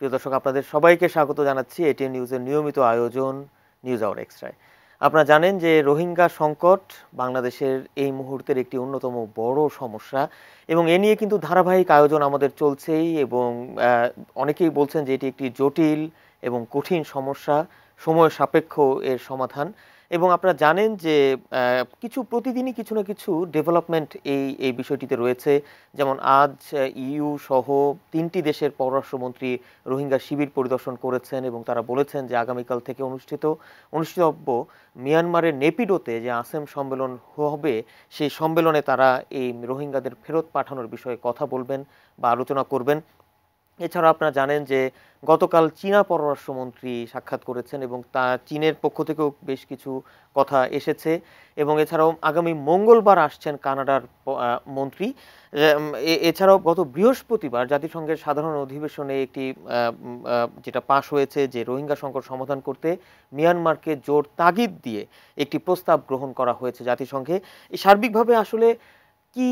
প্রিয় দর্শক, আপনাদের সবাইকে স্বাগত জানাচ্ছি এটিএন নিউজের নিয়মিত আয়োজন নিউজ আওয়ার এক্সট্রায়। আপনারা জানেন যে রোহিঙ্গা সংকট বাংলাদেশের এই মুহূর্তের একটি অন্যতম বড় সমস্যা, এবং এ নিয়ে কিন্তু ধারাবাহিক আয়োজন আমাদের চলছেই, এবং অনেকেই বলছেন যে এটি একটি জটিল এবং কঠিন সমস্যা, সময় সাপেক্ষ এর সমাধান। এবং আপনারা জানেন যে প্রতিদিনই কিছু না কিছু ডেভেলপমেন্ট এই বিষয়টিতে রয়েছে। যেমন আজ ইইউ সহ 3টি দেশের পররাষ্ট্রমন্ত্রী রোহিঙ্গা শিবির পরিদর্শন করেছেন, এবং তারা বলেছেন যে আগামীকাল থেকে অনুষ্ঠিতব্য মিয়ানমারের নেপিডোতে যে আসেম সম্মেলন হবে, সেই সম্মেলনে তারা এই রোহিঙ্গাদের ফেরত পাঠানোর বিষয়ে কথা বলবেন বা আলোচনা করবেন। এছাড়া আপনারা জানেন যে গতকাল চীনা পররাষ্ট্রমন্ত্রী সাক্ষাৎ করেছেন, এবং তা চীনের পক্ষ থেকেও বেশ কিছু কথা এসেছে। এবং এছাড়াও আগামী মঙ্গলবার আসছেন কানাডার মন্ত্রী। এছাড়াও গত বৃহস্পতিবার জাতিসংঘের সাধারণ অধিবেশনে একটি যেটা পাশ হয়েছে যে রোহিঙ্গা সংকট সমাধান করতে মিয়ানমারকে জোর তাগিদ দিয়ে একটি প্রস্তাব গ্রহণ করা হয়েছে জাতিসংঘে। সার্বিকভাবে আসলে কি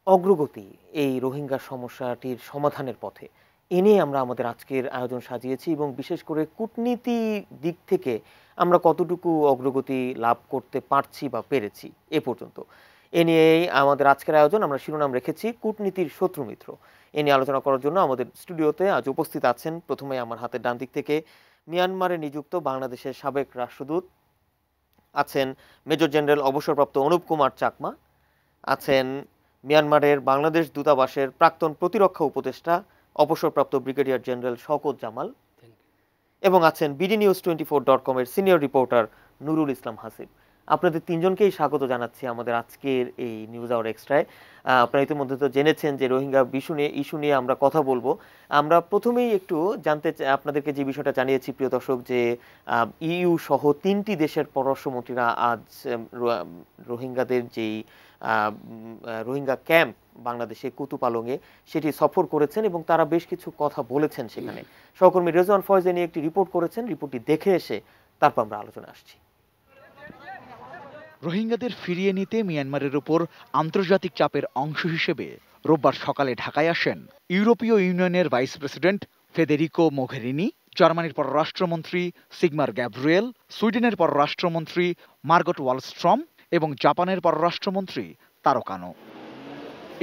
অগ্রগতি এই রোহিঙ্গা সমস্যাটির সমাধানের পথে, এ নিয়ে আমরা আমাদের আজকের আয়োজন সাজিয়েছি, এবং বিশেষ করে কূটনীতি দিক থেকে আমরা কতটুকু অগ্রগতি লাভ করতে পারছি বা পেরেছি এ পর্যন্ত, এ নিয়েই আমাদের আজকের আয়োজন। আমরা শিরোনাম রেখেছি কূটনীতির শত্রু মিত্র। এ নিয়ে আলোচনা করার জন্য আমাদের স্টুডিওতে আজ উপস্থিত আছেন, প্রথমে আমার হাতের ডান দিক থেকে মিয়ানমারে নিযুক্ত বাংলাদেশের সাবেক রাষ্ট্রদূত আছেন মেজর জেনারেল অবসরপ্রাপ্ত অনুপ কুমার চাকমা, আছেন মিয়ানমারের বাংলাদেশ দূতাবাসের প্রাক্তন প্রতিরক্ষা উপদেষ্টা অবসরপ্রাপ্ত ব্রিগেডিয়ার জেনারেল শওকত জামাল, এবং আছেন bdnews24.com এর সিনিয়র রিপোর্টার নুরুল ইসলাম হাসিব। আপনাদের তিনজনকেই স্বাগত জানাচ্ছি আমাদের আজকের এই নিউজ আওয়ার এক্সট্রায়। আপনারা ইতিমধ্যে তো জেনেছেন যে রোহিঙ্গা ইস্যু নিয়ে আমরা কথা বলবো। আমরা প্রথমেই একটু জানতে চাই, আপনাদেরকে যে বিষয়টা জানিয়েছি প্রিয় দর্শক, যে ইইউ সহ 3টি দেশের পররাষ্ট্রমন্ত্রীরা আজ রোহিঙ্গাদের যেই রোহিঙ্গা ক্যাম্প বাংলাদেশে কুতুপালংয়ে সেটি সফর করেছেন, এবং তারা বেশ কিছু কথা বলেছেন সেখানে। সহকর্মী রেজওয়ান ফয়েজ নিয়ে একটি রিপোর্ট করেছেন, রিপোর্টটি দেখে এসে তারপর আমরা আলোচনা আসছি। রোহিঙ্গাদের ফিরিয়ে নিতে মিয়ানমারের উপর আন্তর্জাতিক চাপের অংশ হিসেবে রোববার সকালে ঢাকায় আসেন ইউরোপীয় ইউনিয়নের ভাইস প্রেসিডেন্ট ফেদেরিকো মোঘেরিনি, জার্মানির পররাষ্ট্রমন্ত্রী সিগমার গ্যাব্রিয়েল, সুইডেনের পররাষ্ট্রমন্ত্রী মার্গট ওয়ালস্ট্রম এবং জাপানের পররাষ্ট্রমন্ত্রী তারো কানো।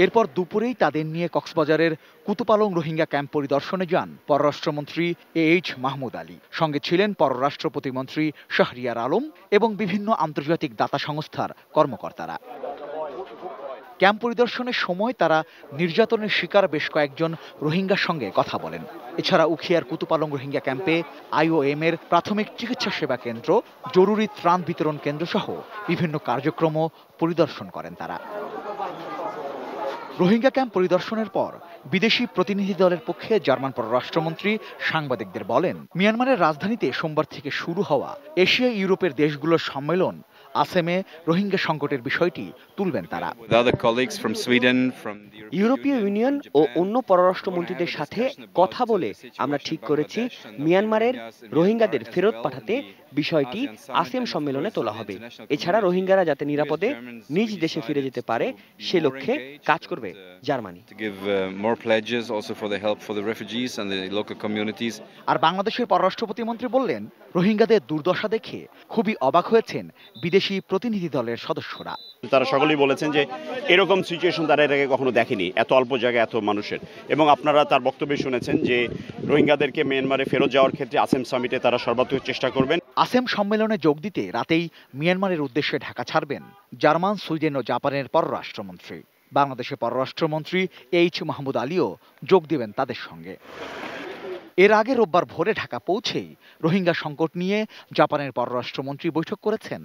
এরপর দুপুরেই তাদের নিয়ে কক্সবাজারের কুতুপালং রোহিঙ্গা ক্যাম্প পরিদর্শনে যান পররাষ্ট্রমন্ত্রী এইচ মাহমুদ আলী। সঙ্গে ছিলেন পররাষ্ট্র প্রতিমন্ত্রী শাহরিয়ার আলম এবং বিভিন্ন আন্তর্জাতিক দাতা সংস্থার কর্মকর্তারা। ক্যাম্প পরিদর্শনের সময় তারা নির্যাতনের শিকার বেশ কয়েকজন রোহিঙ্গার সঙ্গে কথা বলেন। এছাড়া উখিয়ার কুতুপালং রোহিঙ্গা ক্যাম্পে IOM এর প্রাথমিক চিকিৎসা সেবা কেন্দ্র, জরুরি ত্রাণ বিতরণ কেন্দ্র সহ বিভিন্ন কার্যক্রমও পরিদর্শন করেন তারা। রোহিঙ্গা ক্যাম্প পরিদর্শনের পর বিদেশি প্রতিনিধি দলের পক্ষে জার্মান পররাষ্ট্রমন্ত্রী সাংবাদিকদের বলেন, মিয়ানমারের রাজধানীতে সোমবার থেকে শুরু হওয়া এশিয়া ইউরোপের দেশগুলোর সম্মেলন আসেমে রোহিঙ্গা সংকটের বিষয়টি তুলবেন তারা। ইউরোপীয় ইউনিয়ন ও অন্য পররাষ্ট্রমন্ত্রীদের সাথে কথা বলে আমরা ঠিক করেছি মিয়ানমারের রোহিঙ্গাদের ফেরত পাঠাতে বিষয়টি আসেম সম্মেলনে তোলা হবে। এছাড়া রোহিঙ্গারা যাতে নিরাপদে নিজ দেশে ফিরে যেতে পারে সে লক্ষ্যে কাজ করবে জার্মানি। আর বাংলাদেশের পররাষ্ট্র প্রতিমন্ত্রী বললেন, রোহিঙ্গাদের দুর্দশা দেখে খুবই অবাক হয়েছেন বিদেশি প্রতিনিধি দলের সদস্যরা। তারা সকলেই বলেছেন যে এরকম সিচুয়েশন তারা এর আগে কখনো দেখেনি, এত অল্প জায়গায় এত মানুষের। এবং আপনারা তার বক্তব্যে শুনেছেন যে রোহিঙ্গাদেরকে মিয়ানমারে ফেরত যাওয়ার ক্ষেত্রে আসেম সামিটে তারা সর্বাত্মক চেষ্টা করবেন। আসেম সম্মেলনে যোগ দিতে রাতেই মিয়ানমারের উদ্দেশ্যে ঢাকা ছাড়বেন জার্মান, সুইডেন ও জাপানের পররাষ্ট্রমন্ত্রী। বাংলাদেশের পররাষ্ট্রমন্ত্রী এইচ মাহমুদ আলীও যোগ দেবেন তাদের সঙ্গে। এর আগে রোববার ভোরে ঢাকা পৌঁছেই রোহিঙ্গা সংকট নিয়ে জাপানের পররাষ্ট্রমন্ত্রী বৈঠক করেছেন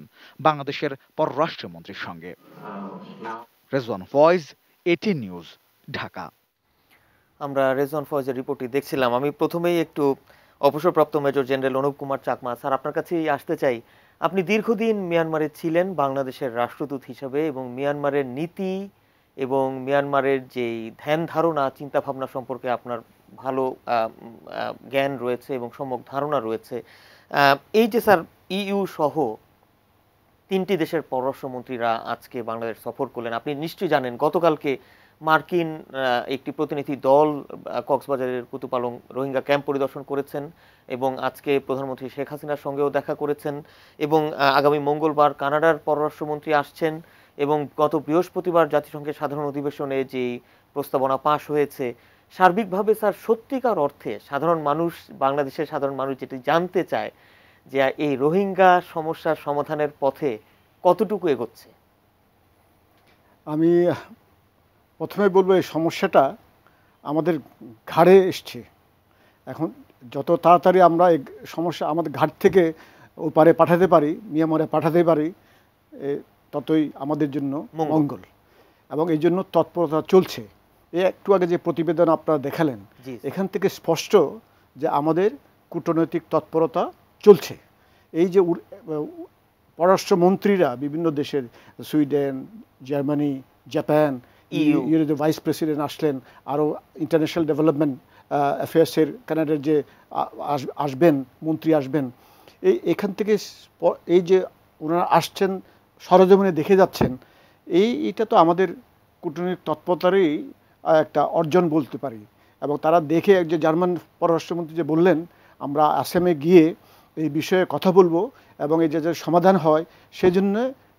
বাংলাদেশের পররাষ্ট্রমন্ত্রীর সঙ্গে। Rezwan Foyez, ATN news, Dhaka. আমরা রেজওয়ান ফয়েজের রিপোর্টটি দেখছিলাম। আমি প্রথমেই একটু অবসরপ্রাপ্ত major general Anup Kumar Chakma sir, আপনার কাছেই আসতে চাই। আপনি দীর্ঘদিন মিয়ানমারে ছিলেন বাংলাদেশের রাষ্ট্রদূত হিসেবে, এবং মিয়ানমারের নীতি এবং মিয়ানমারের যেই ধ্যান ধারণা চিন্তাভাবনা সম্পর্কে আপনার ভালো জ্ঞান রয়েছে এবং সম্যক ধারণা রয়েছে। এই যে স্যার ইইউ সহ 3টি দেশের পররাষ্ট্রমন্ত্রীরা আজকে বাংলাদেশ সফর করলেন, আপনি নিশ্চয়ই জানেন গতকালকে মার্কিন একটি প্রতিনিধি দল কক্সবাজারের কুতুপালং রোহিঙ্গা ক্যাম্প পরিদর্শন করেছেন এবং আজকে প্রধানমন্ত্রী শেখ হাসিনার সঙ্গেও দেখা করেছেন এবং আগামী মঙ্গলবার কানাডার পররাষ্ট্রমন্ত্রী আসছেন এবং গত বৃহস্পতিবার জাতিসংঘের সাধারণ অধিবেশনে যে প্রস্তাবনা পাশ হয়েছে, সার্বিকভাবে স্যার সত্যিকার অর্থে সাধারণ মানুষ, বাংলাদেশের সাধারণ মানুষ যেটি জানতে চায় যে এই রোহিঙ্গা সমস্যার সমাধানের পথে কতটুকু এগোচ্ছে? আমি প্রথমে বলবো এই সমস্যাটা আমাদের ঘাড়ে এসছে। এখন যত তাড়াতাড়ি আমরা এই সমস্যা আমাদের ঘাট থেকে ওপারে পাঠাতে পারি, মিয়ানমারে পাঠাতে পারি, ততই আমাদের জন্য মঙ্গল। এবং এই জন্য তৎপরতা চলছে। একটু আগে যে প্রতিবেদন আপনারা দেখালেন, এখান থেকে স্পষ্ট যে আমাদের কূটনৈতিক তৎপরতা চলছে। এই যে পররাষ্ট্রমন্ত্রীরা বিভিন্ন দেশের, সুইডেন, জার্মানি, জাপান, ইউরোর ভাইস প্রেসিডেন্ট আসলেন, আরও ইন্টারন্যাশনাল ডেভেলপমেন্ট অ্যাফেয়ার্সের কানাডার যে আসবেন, মন্ত্রী আসবেন, এখান থেকে এই যে ওনারা আসছেন, সরজমিনে দেখে যাচ্ছেন, এইটা তো আমাদের কূটনৈতিক তৎপরতারই একটা অর্জন বলতে পারি। এবং তারা দেখে যে জার্মান পররাষ্ট্রমন্ত্রী যে বললেন, আমরা আসামে গিয়ে এই বিষয়ে কথা বলবো এবং এই যে সমাধান হয় সেজন্য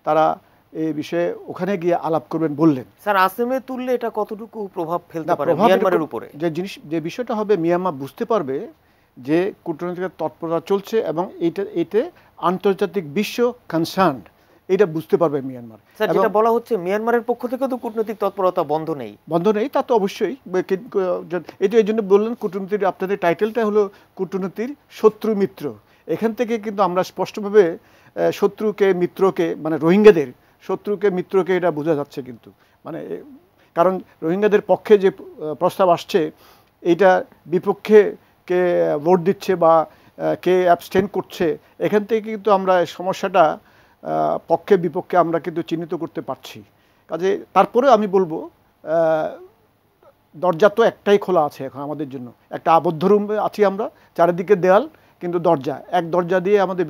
তারা এই বিষয়ে ওখানে গিয়ে আলাপ করবেন বললেন। স্যার, আসামে তুললে এটা কতটুকু প্রভাব ফেলতে পারে মিয়ানমারের উপরে? যে বিষয়টা হবে, মিয়ানমার বুঝতে পারবে যে কূটনৈতিক তৎপরতা চলছে এবং এতে আন্তর্জাতিক বিশ্ব কনসার্ন, এটা বুঝতে পারবে মিয়ানমার। স্যার, যেটা বলা হচ্ছে মিয়ানমারের পক্ষ থেকে তো কূটনৈতিক তৎপরতা বন্ধ নেই, তা তো অবশ্যই। এটা এই জন্য বললেন কূটনীতির, আপনাদের টাইটেলটা হলো কূটনীতির শত্রু মিত্র। এখান থেকে কিন্তু আমরা স্পষ্টভাবে শত্রুকে মিত্রকে, মানে রোহিঙ্গাদের শত্রুকে মিত্রকে এটা বোঝা যাচ্ছে কিন্তু, মানে কারণ রোহিঙ্গাদের পক্ষে যে প্রস্তাব আসছে, এইটা বিপক্ষে কে ভোট দিচ্ছে বা কে অ্যাবস্টেন করছে, এখান থেকে কিন্তু আমরা সমস্যাটা পক্ষে বিপক্ষে আমরা কিন্তু চিহ্নিত করতে পারছি। কাজে তারপরে আমি বলবো, দরজা তো একটাই খোলা আছে এখন আমাদের জন্য। একটা আবদ্ধ রুমে আছি আমরা, চারিদিকে দেয়াল, কিন্তু দরজা, এক দরজা দিয়ে আমাদের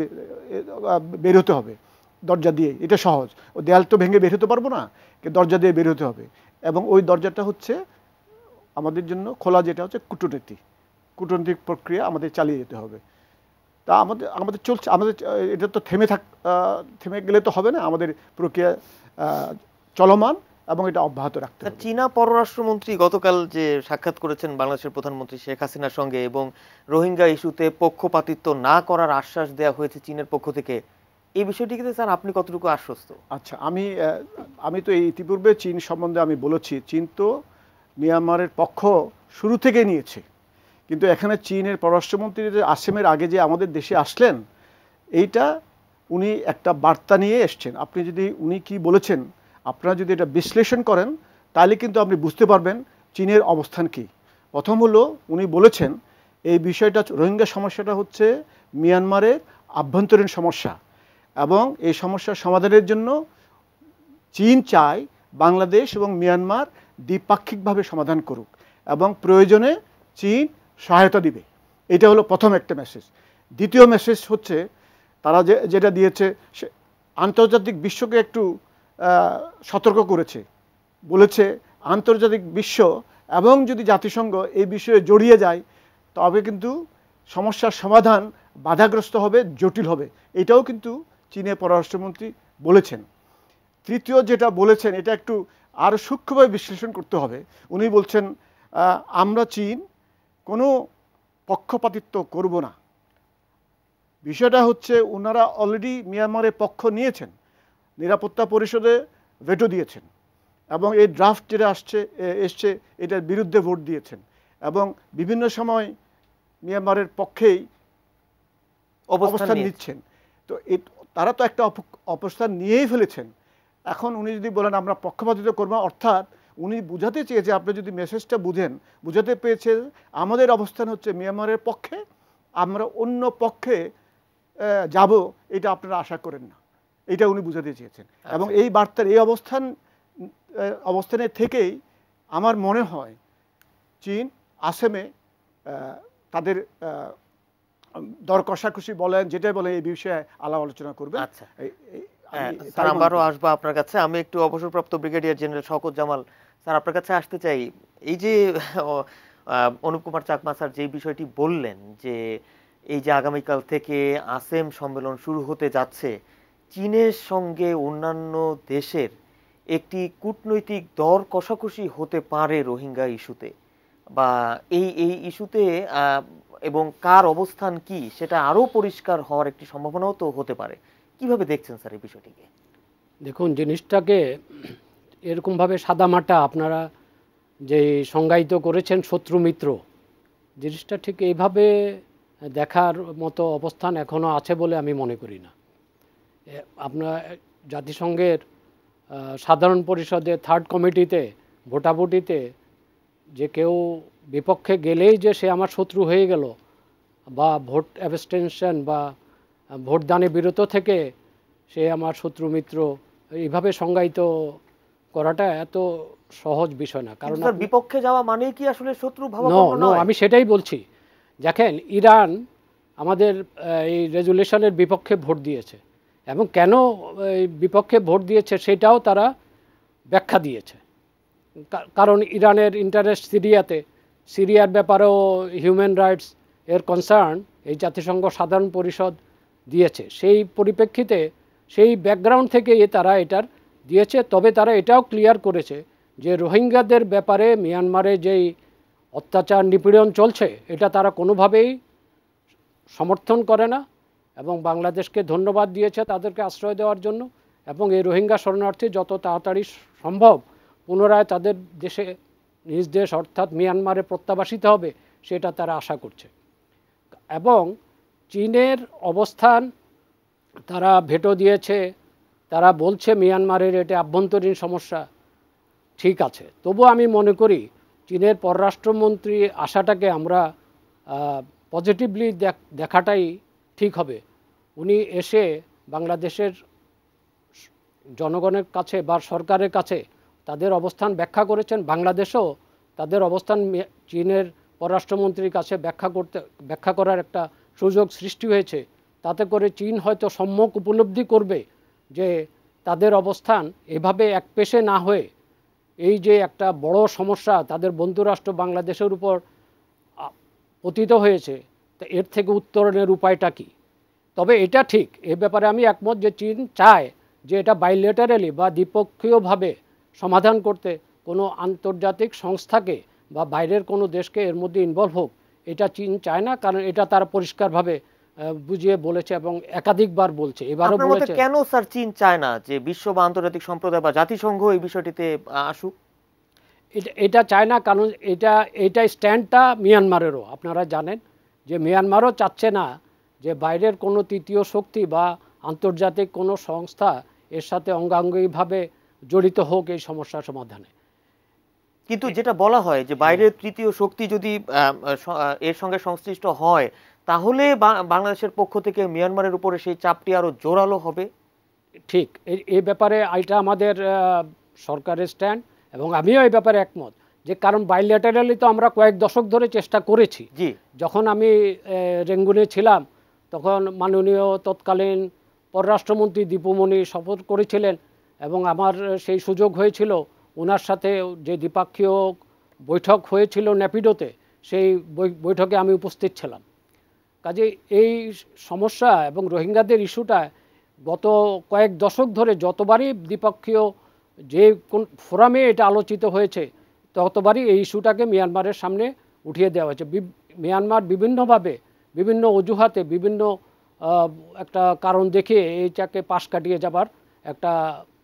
বের হতে হবে। দরজা দিয়ে, এটা সহজ, ও দেয়াল তো ভেঙে বের হতে পারবো না, দরজা দিয়ে বের হতে হবে। এবং ওই দরজাটা হচ্ছে আমাদের জন্য খোলা, যেটা হচ্ছে কূটনৈতিক প্রক্রিয়া আমাদের চালিয়ে যেতে হবে। তা আমাদের চলছে, আমাদের এটা তো থেমে গেলে তো হবে না, আমাদের প্রক্রিয়া চলমান এবং এটা অব্যাহত রাখতে হবে। চীনা পররাষ্ট্রমন্ত্রী গতকাল যে সাক্ষাৎ করেছেন বাংলাদেশের প্রধানমন্ত্রী শেখ হাসিনার সঙ্গে এবং রোহিঙ্গা ইস্যুতে পক্ষপাতিত্ব না করার আশ্বাস দেওয়া হয়েছে চীনের পক্ষ থেকে, এই বিষয়টিকে স্যার আপনি কতটুকু আশ্বস্ত? আচ্ছা, আমি তো এই ইতিপূর্বে চীন সম্বন্ধে আমি বলেছি, চীন তো মিয়ানমারের পক্ষ শুরু থেকে নিয়েছে। কিন্তু এখানে চীনের পররাষ্ট্রমন্ত্রী যে আসামের আগে যে আমাদের দেশে আসলেন, এইটা উনি একটা বার্তা নিয়ে এসছেন। আপনি যদি উনি কি বলেছেন, আপনারা যদি এটা বিশ্লেষণ করেন, তাহলে কিন্তু আপনি বুঝতে পারবেন চীনের অবস্থান কি। প্রথম হলো, উনি বলেছেন এই বিষয়টা, রোহিঙ্গা সমস্যাটা হচ্ছে মিয়ানমারের আভ্যন্তরীণ সমস্যা এবং এই সমস্যার সমাধানের জন্য চীন চায় বাংলাদেশ এবং মিয়ানমার দ্বিপাক্ষিকভাবে সমাধান করুক এবং প্রয়োজনে চীন সহায়তা দিবে। এটা হলো প্রথম একটা মেসেজ। দ্বিতীয় মেসেজ হচ্ছে, তারা যেটা দিয়েছে, আন্তর্জাতিক বিশ্বকে একটু সতর্ক করেছে, বলেছে আন্তর্জাতিক বিশ্ব এবং যদি জাতিসংঘ এই বিষয়ে জড়িয়ে যায়, তবে কিন্তু সমস্যার সমাধান বাধাগ্রস্ত হবে, জটিল হবে। এটাও কিন্তু চীনের পররাষ্ট্রমন্ত্রী বলেছেন। তৃতীয় যেটা বলেছেন, এটা একটু আরও সূক্ষ্মভাবে বিশ্লেষণ করতে হবে। উনি বলছেন, আমরা চীন কোনো পক্ষপাতিত্ব করব না। বিষয়টা হচ্ছে, ওনারা অলরেডি মিয়ানমারের পক্ষ নিয়েছেন, নিরাপত্তা পরিষদে ভেটো দিয়েছেন এবং এই ড্রাফট যেটা এসছে এটার বিরুদ্ধে ভোট দিয়েছেন এবং বিভিন্ন সময় মিয়ানমারের পক্ষেই অবস্থান নিচ্ছেন। তো তারা তো একটা অবস্থান নিয়েই ফেলেছেন। এখন উনি যদি বলেন আমরা পক্ষপাতিত্ব করব, অর্থাৎ উনি বুঝাতে চেয়েছে, আপনি যদি মেসেজটা বুঝাতে পেয়েছে আমাদের অবস্থান হচ্ছে মিয়ানমারের পক্ষে, আমরা অন্য পক্ষে যাব, এটা আপনারা আশা করেন না, এটা উনি বুঝাতে চেয়েছেন। এবং এই বার্তার এই অবস্থানের থেকেই আমার মনে হয় চীন আসামে তাদের দর কষাকষি বলেন, যেটাই বলে, এই বিষয়ে আলাপ আলোচনা করবে। হ্যাঁ তাই স্যার, মনে আবারও করি। আসবো আপনার কাছে। আমি একটু অবসরপ্রাপ্ত brigadier general Shawkat Jamal sir আপনার কাছে আসতে চাই। এই যে অনুপ কুমার চাকমা স্যার যে বিষয়টি বললেন যে এই যে আগামীকাল থেকে আসেম সম্মেলন শুরু হতে যাচ্ছে, চীনের সঙ্গে অন্যান্য দেশের একটি কূটনৈতিক দর কষাকষি হতে পারে রোহিঙ্গা ইস্যুতে, বা এই এই ইস্যুতে এবং কার অবস্থান কি সেটা আরো পরিষ্কার হওয়ার একটি সম্ভাবনাও তো হতে পারে। কিভাবে দেখছেন স্যার এই বিষয়টিকে? দেখুন, জিনিসটাকে এরকমভাবে সাদামাটা আপনারা যে সংজ্ঞায়িত করেছেন শত্রু মিত্র, জিনিসটা ঠিক এইভাবে দেখার মতো অবস্থান এখনও আছে বলে আমি মনে করি না। আপনার জাতিসংঘের সাধারণ পরিষদে থার্ড কমিটিতে ভোটাভুটিতে যে কেউ বিপক্ষে গেলেই যে সে আমার শত্রু হয়ে গেল, বা ভোট অ্যাবস্টেনশন বা ভোটদানে বিরত থেকে সে আমার শত্রু মিত্র, এইভাবে সংজ্ঞায়িত করাটা এত সহজ বিষয় না। কারণ স্যার বিপক্ষে যাওয়া মানে কি আসলে শত্রু নো ভাবাপন্ন নো নয়? আমি সেটাই বলছি। দেখেন, ইরান আমাদের এই রেজুলেশনের বিপক্ষে ভোট দিয়েছে, এবং কেন এই বিপক্ষে ভোট দিয়েছে সেটাও তারা ব্যাখ্যা দিয়েছে। কারণ ইরানের ইন্টারেস্ট সিরিয়াতে, সিরিয়ার ব্যাপারেও হিউম্যান রাইটস এর কনসার্ন এই জাতিসংঘ সাধারণ পরিষদ দিয়েছে। সেই পরিপ্রেক্ষিতে, সেই ব্যাকগ্রাউন্ড থেকে তারা এটার দিয়েছে। তবে তারা এটাও ক্লিয়ার করেছে যে রোহিঙ্গাদের ব্যাপারে মিয়ানমারে যেই অত্যাচার নিপীড়ন চলছে এটা তারা কোনোভাবেই সমর্থন করে না, এবং বাংলাদেশকে ধন্যবাদ দিয়েছে তাদেরকে আশ্রয় দেওয়ার জন্য, এবং এই রোহিঙ্গা শরণার্থী যত তাড়াতাড়ি সম্ভব পুনরায় তাদের দেশে, নিজ দেশ অর্থাৎ মিয়ানমারে প্রত্যাবাসিত হবে সেটা তারা আশা করছে। এবং চীনের অবস্থান, তারা ভেটো দিয়েছে, তারা বলছে মিয়ানমারের এটা আভ্যন্তরীণ সমস্যা, ঠিক আছে। তবু আমি মনে করি চীনের পররাষ্ট্রমন্ত্রী আশাটাকে আমরা পজিটিভলি দেখাটাই ঠিক হবে। উনি এসে বাংলাদেশের জনগণের কাছে বা সরকারের কাছে তাদের অবস্থান ব্যাখ্যা করেছেন। বাংলাদেশও তাদের অবস্থান চীনের পররাষ্ট্রমন্ত্রীর কাছে ব্যাখ্যা করার একটা সুযোগ সৃষ্টি হয়েছে। তাতে করে চীন হয়তো সম্যক উপলব্ধি করবে যে তাদের অবস্থান এভাবে একপেশে না হয়ে, এই যে একটা বড় সমস্যা তাদের বন্ধুরাষ্ট্র বাংলাদেশের উপর পতিত হয়েছে, তা এর থেকে উত্তরণের উপায়টা কী। তবে এটা ঠিক, এ ব্যাপারে আমি একমত যে চীন চায় যে এটা বাইলেটারালি বা দ্বিপক্ষীয়ভাবে সমাধান করতে কোনো আন্তর্জাতিক সংস্থাকে বা বাইরের কোনো দেশকে এর মধ্যে ইনভলভ হোক, এটা চীন চায় না। কারণ এটা তারা পরিষ্কারভাবে বুঝিয়ে বলেছে এবং একাধিকবার বলছে, এবারও আপনার মতে বলেছে। কেন স্যার চীন চায় না যে বিশ্ব বা আন্তর্জাতিক সম্প্রদায় বা জাতিসংঘ এই বিষয়টিতে আসুক? এটা চায় না কারণ এটা স্ট্যান্ডটা মিয়ানমারেরও, আপনারা জানেন যে মিয়ানমারও চাচ্ছে না যে বাইরের কোনো তৃতীয় শক্তি বা আন্তর্জাতিক কোনো সংস্থা এর সাথে অঙ্গাঙ্গিভাবে জড়িত হোক এই সমস্যার সমাধানে। কিন্তু যেটা বলা হয় যে বাইরের তৃতীয় শক্তি যদি এর সঙ্গে সংশ্লিষ্ট হয়, তাহলে বাংলাদেশের পক্ষ থেকে মিয়ানমারের উপরে সেই চাপটি আরো জোরালো হবে। ঠিক, এই ব্যাপারে এটা আমাদের সরকারের স্ট্যান্ড, এবং আমিও এই ব্যাপারে একমত যে কারণ বাইলেটারালি তো আমরা কয়েক দশক ধরে চেষ্টা করেছি। জি, যখন আমি রেঙ্গুনে ছিলাম তখন মাননীয় তৎকালীন পররাষ্ট্রমন্ত্রী দীপুমণি শপথ করেছিলেন, এবং আমার সেই সুযোগ হয়েছিল ওনার সাথে যে দ্বিপাক্ষিক বৈঠক হয়েছিল নেপিডোতে, সেই বৈঠকে আমি উপস্থিত ছিলাম। কাজে এই সমস্যা এবং রোহিঙ্গাদের ইস্যুটা গত কয়েক দশক ধরে যতবারই দ্বিপক্ষীয় যে কোন ফোরামে এটা আলোচিত হয়েছে ততবারই এই ইস্যুটাকে মিয়ানমারের সামনে উঠিয়ে দেওয়া হয়েছে। মিয়ানমার বিভিন্নভাবে, বিভিন্ন অজুহাতে, বিভিন্ন একটা কারণ দেখিয়ে এইটাকে পাশ কাটিয়ে যাবার একটা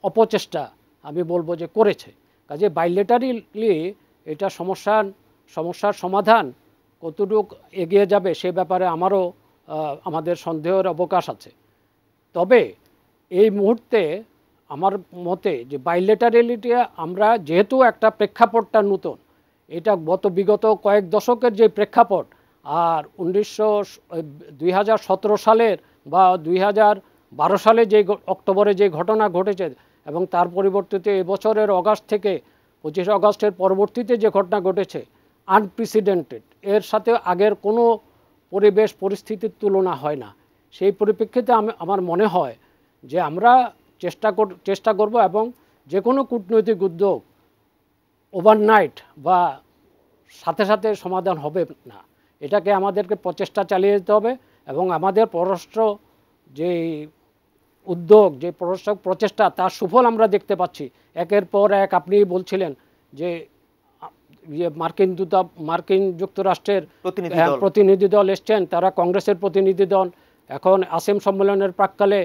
অপচেষ্টা আমি বলবো যে করেছে। কাজে বাইলেটারালি এটা সমস্যার সমাধান কতটুকু এগিয়ে যাবে সে ব্যাপারে আমারও আমাদের সন্দেহের অবকাশ আছে। তবে এই মুহূর্তে আমার মতে যে বাইলেটারালিটি আমরা যেহেতু একটা প্রেক্ষাপটটা নতুন, এটা বিগত কয়েক দশকের যে প্রেক্ষাপট, আর 2017 সালের বা 2012 সালে যে অক্টোবরে যে ঘটনা ঘটেছে এবং তার পরিবর্তিতে এবছরের অগাস্ট থেকে 25 আগস্টের পরবর্তীতে যে ঘটনা ঘটেছে আনপ্রেসিডেন্টেড, এর সাথে আগের কোনো পরিস্থিতির তুলনা হয় না। সেই পরিপ্রেক্ষিতে আমার মনে হয় যে আমরা চেষ্টা করব এবং যে কোনো কূটনৈতিক উদ্যোগ ওভারনাইট বা সাথে সাথে সমাধান হবে না, এটাকে আমাদেরকে প্রচেষ্টা চালিয়ে যেতে হবে এবং আমাদের পররাষ্ট্র যে উদ্যোগ, যে পররাষ্ট্র প্রচেষ্টা, তার সুফল আমরা দেখতে পাচ্ছি একের পর এক। আপনি বলছিলেন যে মার্কিন যুক্তরাষ্ট্রের প্রতিনিধি দল এসছেন, তারা কংগ্রেসের প্রতিনিধি দল, এখন আসেম সম্মেলনের প্রাক্কালে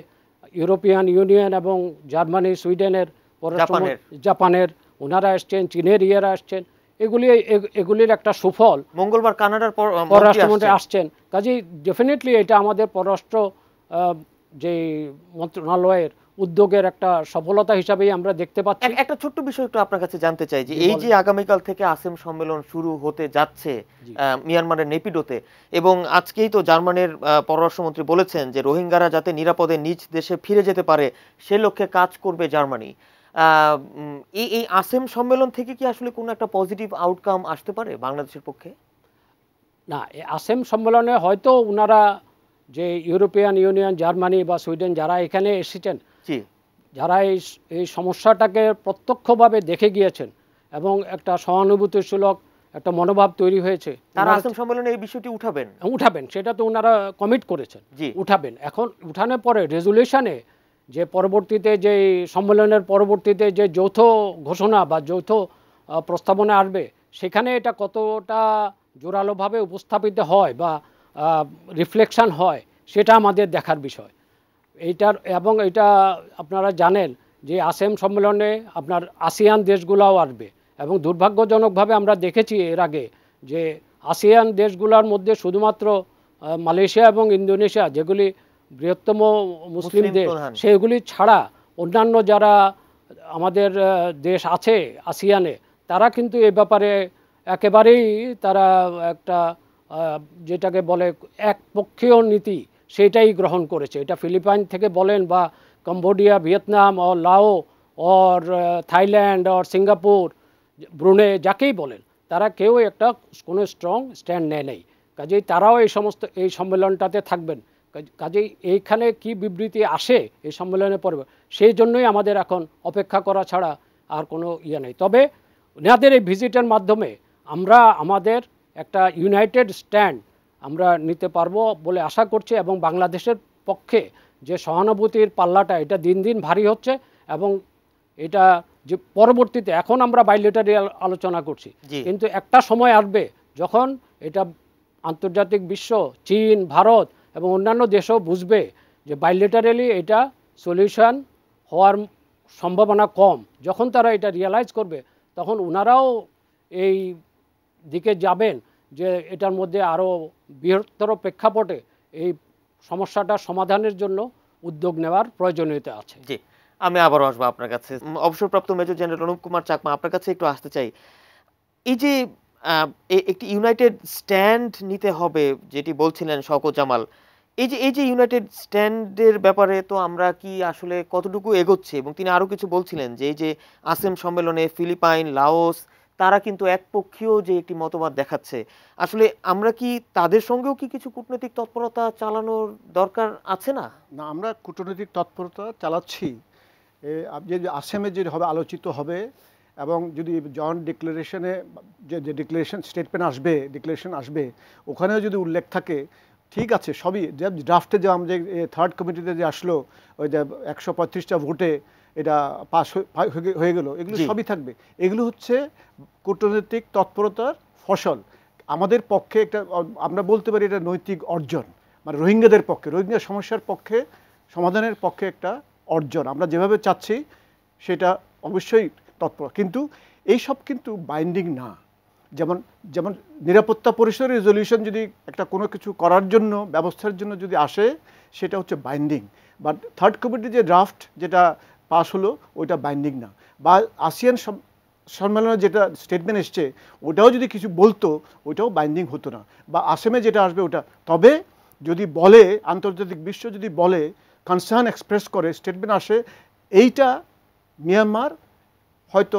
ইউরোপিয়ান ইউনিয়ন এবং জার্মানি, সুইডেনের, জাপানের ওনারা এসছেন, চীনের ইয়েরা আসছেন, এগুলির একটা সুফল। মঙ্গলবার কানাডার পররাষ্ট্রমন্ত্রী আসছেন। কাজেই ডেফিনেটলি এটা আমাদের পররাষ্ট্র যে মন্ত্রণালয়ের উদ্যোগের একটা সফলতা হিসাবেই আমরা দেখতে পাচ্ছি। একটা ছোট্ট বিষয় একটু আপনার কাছে জানতে চাই যে এই যে আগামীকাল থেকে আসেম সম্মেলন শুরু হতে যাচ্ছে মিয়ানমারের নেপিডোতে, এবং আজকেই তো জার্মানির পররাষ্ট্রমন্ত্রী বলেছেন যে রোহিঙ্গারা যাতে নিরাপদে নিজ দেশে ফিরে যেতে পারে সে লক্ষ্যে কাজ করবে জার্মানি। এই আসেম সম্মেলন থেকে কি আসলে কোনো একটা পজিটিভ আউটকাম আসতে পারে বাংলাদেশের পক্ষে? না, আসেম সম্মেলনে হয়তো ওনারা যে ইউরোপিয়ান ইউনিয়ন, জার্মানি বা সুইডেন যারা এখানে এসেছেন, যারা এই সমস্যাটাকে প্রত্যক্ষভাবে দেখে গিয়েছেন এবং একটা সহানুভূতিশীলক একটা মনোভাব তৈরি হয়েছে, তারা আসেম সম্মেলনে এই বিষয়টি উঠাবেন, সেটা তো ওনারা কমিট করেছেন, উঠাবেন। এখন উঠানোর পরে রেজুলেশনে যে পরবর্তীতে যে সম্মেলনের পরবর্তীতে যে যৌথ ঘোষণা বা যৌথ প্রস্তাবনা আসবে, সেখানে এটা কতটা জোরালোভাবে উপস্থাপিত হয় বা রিফ্লেকশন হয় সেটা আমাদের দেখার বিষয়। এবং এটা আপনারা জানেন যে আসেম সম্মেলনে আপনার আসিয়ান দেশগুলোও আসবে, এবং দুর্ভাগ্যজনকভাবে আমরা দেখেছি এর আগে যে আসিয়ান দেশগুলোর মধ্যে শুধুমাত্র মালয়েশিয়া এবং ইন্দোনেশিয়া, যেগুলি বৃহত্তম মুসলিম দেশ, সেগুলি ছাড়া অন্যান্য যারা আমাদের দেশ আছে আসিয়ানে, তারা কিন্তু এ ব্যাপারে একেবারেই তারা একটা যেটাকে বলে একপক্ষীয় নীতি সেটাই গ্রহণ করেছে। এটা ফিলিপাইন থেকে বলেন বা কম্বোডিয়া, ভিয়েতনাম ও লাও ওর থাইল্যান্ড ওর সিঙ্গাপুর, ব্রুনে, যাকেই বলেন, তারা কেউ একটা কোনো স্ট্রং স্ট্যান্ড নেয় নেই। কাজেই তারাও এই সম্মেলনটাতে থাকবেন। কাজেই এইখানে কি বিবৃতি আসে এই সম্মেলনের পরে, সেই জন্যই আমাদের এখন অপেক্ষা করা ছাড়া আর কোনো ইয়ে নেই। তবে ওনাদের এই ভিজিটের মাধ্যমে আমরা আমাদের একটা ইউনাইটেড স্ট্যান্ড আমরা নিতে পারবো বলে আশা করছি, এবং বাংলাদেশের পক্ষে যে সহানুভূতির পাল্লাটা এটা দিন দিন ভারী হচ্ছে, এবং এটা যে পরবর্তীতে এখন আমরা বাইলেটারি আলোচনা করছি, কিন্তু একটা সময় আসবে যখন এটা আন্তর্জাতিক বিশ্ব, চীন, ভারত এবং অন্যান্য দেশও বুঝবে যে বাইলেটারালি এটা সলিউশন হওয়ার সম্ভাবনা কম। যখন তারা এটা রিয়েলাইজ করবে তখন ওনারাও এই দিকে যাবেন যে এটার মধ্যে আরও বৃহত্তর প্রেক্ষাপটে এই সমস্যাটা সমাধানের জন্য উদ্যোগ নেওয়ার প্রয়োজনীয়তা আছে। জি, আমি আবারও আসবো আপনার কাছে। অবসরপ্রাপ্ত মেজর জেনারেল অনুপ কুমার চাকমা, আপনার কাছে একটু আসতে চাই। এই যে একটি ইউনাইটেড স্ট্যান্ড নিতে হবে যেটি বলছিলেন শওকত জামাল, এই যে ইউনাইটেড স্ট্যান্ডের ব্যাপারে তো আমরা কি আসলে কতটুকু এগোচ্ছি? এবং তিনি আরও কিছু বলছিলেন যে এই যে আসেম সম্মেলনে ফিলিপাইন, লাওস তারা কিন্তু একপক্ষীয় যে একটি মতবাদ দেখাচ্ছে, আসলে আমরা কি তাদের সঙ্গেও কি কিছু কূটনৈতিক তৎপরতা চালানোর দরকার আছে না? না, আমরা কূটনৈতিক তৎপরতা চালাচ্ছি। যে আসামে যে হবে আলোচিত হবে, এবং যদি জয়েন্ট ডিক্লারেশনে যে ডিক্লারেশন ডিক্লারেশন আসবে ওখানেও যদি উল্লেখ থাকে, ঠিক আছে, সবই ড্রাফটে যে আমরা যে থার্ড কমিটিতে যে আসলো ওই যে 135টা ভোটে এটা পাস হয়ে গেল, এগুলো সবই থাকবে। এগুলো হচ্ছে কূটনৈতিক তৎপরতার ফসল। আমাদের পক্ষে একটা, আমরা বলতে পারি এটা নৈতিক অর্জন, মানে রোহিঙ্গাদের পক্ষে, রোহিঙ্গা সমস্যার পক্ষে সমাধানের পক্ষে একটা অর্জন। আমরা যেভাবে চাচ্ছি সেটা অবশ্যই তৎপর, কিন্তু এইসব কিন্তু বাইন্ডিং না। যেমন নিরাপত্তা পরিষদের রেজলিউশন যদি একটা কোনো কিছু করার জন্য, ব্যবস্থার জন্য যদি আসে, সেটা হচ্ছে বাইন্ডিং। বাট থার্ড কমিটির যে ড্রাফট যেটা পাস হলো ওইটা বাইন্ডিং না। বা আসিয়ান সম্মেলনে যেটা স্টেটমেন্ট এসছে ওটাও যদি কিছু বলতো ওইটাও বাইন্ডিং হতো না। বা আসামে যেটা আসবে ওটা, তবে যদি বলে, আন্তর্জাতিক বিশ্ব যদি বলে, কনসার্ন এক্সপ্রেস করে, স্টেটমেন্ট আসে, এইটা মিয়ানমার হয়তো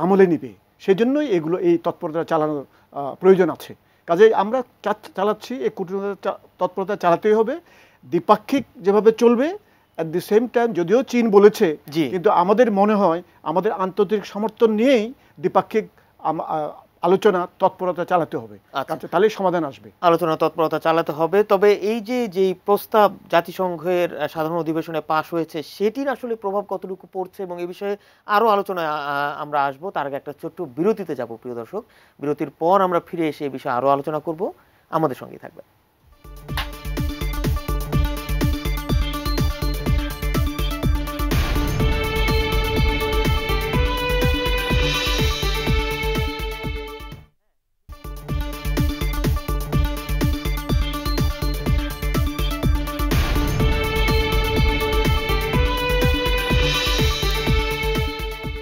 আমলে নিবে। সেজন্যই এগুলো, এই তৎপরতা চালানোর প্রয়োজন আছে। কাজেই আমরা চালাচ্ছি, এই কূটনৈতিক তৎপরতা চালাতেই হবে। দ্বিপাক্ষিক যেভাবে চলবে অ্যাট দি সেম টাইম যদিও চীন বলেছে, জি। কিন্তু আমাদের মনে হয় আমাদের আন্তর্জাতিক সমর্থন নিয়েই দ্বিপাক্ষিক আলোচনা তৎপরতা চালাতে হবে, আচ্ছা। তাহলে সমাধান আসবে। আলোচনা তৎপরতা চালাতে হবে। তবে এই যে যেই প্রস্তাব জাতিসংঘের সাধারণ অধিবেশনে পাশ হয়েছে সেটির আসলে প্রভাব কতটুকু পড়ছে এবং এই বিষয়ে আরো আলোচনায় আমরা আসবো। তার আগে একটা ছোট্ট বিরতিতে যাব প্রিয় দর্শক। বিরতির পর আমরা ফিরে এসে এই বিষয়ে আরো আলোচনা করব। আমাদের সঙ্গেই থাকবেন।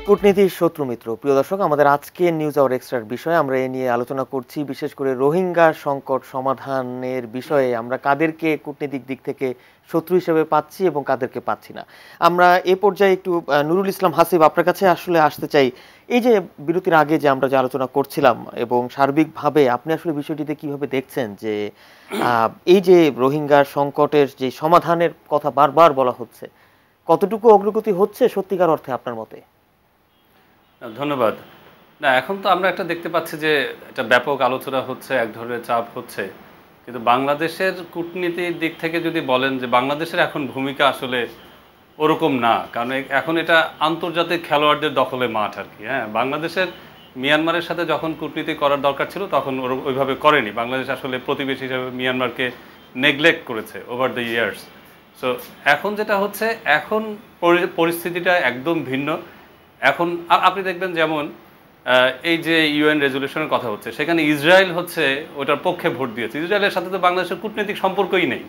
কূটনীতির শত্রু মিত্র, প্রিয় দর্শক, আমাদের আজকে নিউজ আওয়ার এক্সট্রার বিষয়ে আমরা এ নিয়ে আলোচনা করছি। বিশেষ করে রোহিঙ্গা সংকট সমাধানের বিষয়ে আমরা কাদেরকে কূটনীতিক দিক থেকে শত্রু হিসেবে পাচ্ছি এবং কাদেরকে পাচ্ছি না। আমরা এ পর্যায়ে একটু নুরুল ইসলাম হাসিব আপনার কাছে আসলে আসতে চাই। এই যে বিরতির আগে যে আমরা যে আলোচনা করছিলাম এবং সার্বিকভাবে আপনি আসলে বিষয়টিতে কিভাবে দেখছেন যে এই যে রোহিঙ্গা সংকটের যে সমাধানের কথা বারবার বলা হচ্ছে, কতটুকু অগ্রগতি হচ্ছে সত্যিকার অর্থে আপনার মতে? ধন্যবাদ। না, এখন তো আমরা একটা দেখতে পাচ্ছি যে একটা ব্যাপক আলোচনা হচ্ছে, এক ধরনের চাপ হচ্ছে, কিন্তু বাংলাদেশের কূটনীতির দিক থেকে যদি বলেন যে বাংলাদেশের এখন ভূমিকা আসলে ওরকম না, কারণ এখন এটা আন্তর্জাতিক খেলোয়াড়দের দখলে মাঠ আর কি। হ্যাঁ, বাংলাদেশের মিয়ানমারের সাথে যখন কূটনীতি করার দরকার ছিল তখন ওইভাবে করেনি। বাংলাদেশ আসলে প্রতিবেশী হিসেবে মিয়ানমারকে নেগলেক্ট করেছে ওভার দ্য ইয়ার্স। সো এখন যেটা হচ্ছে, এখন পরিস্থিতিটা একদম ভিন্ন। এখন আপনি দেখবেন যেমন এই যে ইউএন রেজুলেশনের কথা হচ্ছে, সেখানে ইসরায়েল হচ্ছে ওটার পক্ষে ভোট দিয়েছে। ইসরায়েলের সাথে তো বাংলাদেশের কূটনৈতিক সম্পর্কই নেই।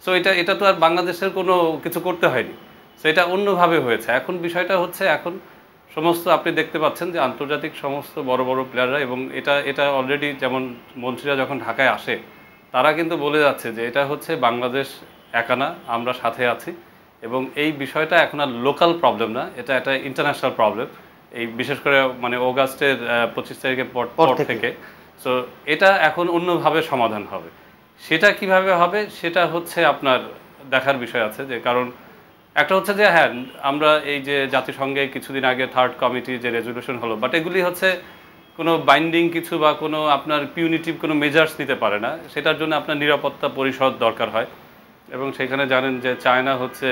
সো এটা তো আর বাংলাদেশের কোনো কিছু করতে হয়নি। সো এটা অন্যভাবে হয়েছে। এখন বিষয়টা হচ্ছে, এখন সমস্ত আপনি দেখতে পাচ্ছেন যে আন্তর্জাতিক সমস্ত বড় বড় প্লেয়াররা, এবং এটা অলরেডি যেমন মন্ত্রীরা যখন ঢাকায় আসে তারা কিন্তু বলে যাচ্ছে যে এটা হচ্ছে বাংলাদেশ একা না, আমরা সাথে আছি। এবং এই বিষয়টা এখন আর লোকাল প্রবলেম না, এটা একটা ইন্টারন্যাশনাল প্রবলেম। এই বিশেষ করে মানে অগাস্টের 25 তারিখের পর থেকে। সো এটা এখন অন্যভাবে সমাধান হবে। সেটা কিভাবে হবে সেটা হচ্ছে আপনার দেখার বিষয় আছে। যে কারণ একটা হচ্ছে যে হ্যাঁ, আমরা এই যে জাতিসংঘে কিছুদিন আগে 3rd কমিটি যে রেজলিউশন হলো, বাট এগুলি হচ্ছে কোনো বাইন্ডিং কিছু বা কোনো আপনার পিউনিটিভ কোনো মেজার্স নিতে পারে না। সেটার জন্য আপনার নিরাপত্তা পরিষদ দরকার হয়, এবং সেখানে জানেন যে চায়না হচ্ছে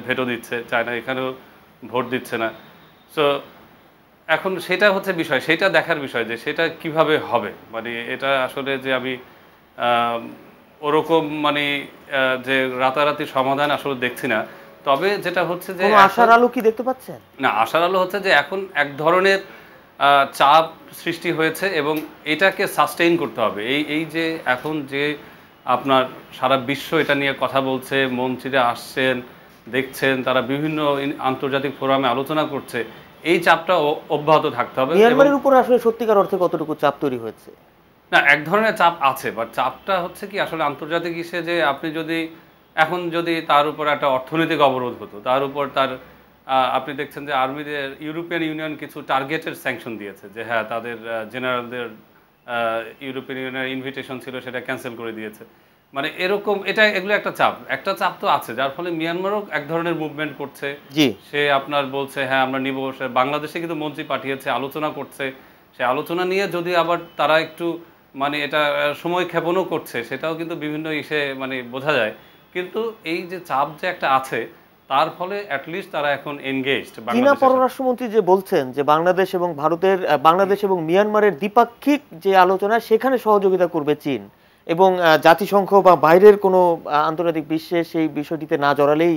ভেটো দিচ্ছে, চায়না এখানেও ভোট দিচ্ছে না। সো এখন সেটা হচ্ছে বিষয়, সেটা দেখার বিষয় যে সেটা কিভাবে হবে। মানে এটা আসলে যে আমি ওরকম মানে যে রাতারাতি সমাধান আসলে দেখছি না। তবে যেটা হচ্ছে যে আশার আলো কি দেখতে পাচ্ছেন? না, আশার আলো হচ্ছে যে এখন এক ধরনের চাপ সৃষ্টি হয়েছে এবং এটাকে সাস্টেইন করতে হবে। এই যে এখন যে আপনার সারা বিশ্ব এটা নিয়ে কথা বলছে, মন্ত্রীরা আসছেন, দেখছেন, তারা বিভিন্ন আন্তর্জাতিক ফোরামে আলোচনা করছে, এই চাপটা অব্যাহত থাকতে হবে। মিয়ানমারের উপর আসলে সত্যিকার অর্থে কতটুকু চাপ তৈরি হয়েছে? না, এক ধরনের চাপ আছে, বাট চাপটা হচ্ছে কি আসলে আন্তর্জাতিক ইস্যে, যে আপনি যদি এখন যদি তার উপর একটা অর্থনৈতিক অবরোধ হতো, তার উপর তার আপনি দেখছেন যে আর্মিদের ইউরোপিয়ান ইউনিয়ন কিছু টার্গেটেড স্যাংশন দিয়েছে, যে হ্যাঁ তাদের জেনারেলদের ইউরোপিয়ান ইউনিয়নের ইনভিটেশন ছিল সেটা ক্যান্সেল করে দিয়েছে। মানে এরকম এগুলো একটা চাপ তো আছে, যার ফলে মিয়ানমারও এক ধরনের মুভমেন্ট করছে। সে আপনার বলছে হ্যাঁ আমরা নিব। বাংলাদেশে কিন্তু মন্ত্রী পাঠিয়েছে, আলোচনা করছে। সে আলোচনা নিয়ে যদি আবার তারা একটু মানে এটা সময় ক্ষেপণও করছে, সেটাও কিন্তু বিভিন্ন ইসে মানে বোঝা যায়। কিন্তু এই যে চাপ যে একটা আছে, তার ফলে অ্যাটলিস্ট তারা এখন এনগেজড। চীনা পররাষ্ট্রমন্ত্রী যে বলছেন যে বাংলাদেশ এবং মিয়ানমারের দ্বিপাক্ষিক যে আলোচনা, সেখানে সহযোগিতা করবে চীন, এবং জাতিসংঘ বা বাইরের কোনো আন্তর্জাতিক বিশ্বে সেই বিষয়টিতে না জড়ালেই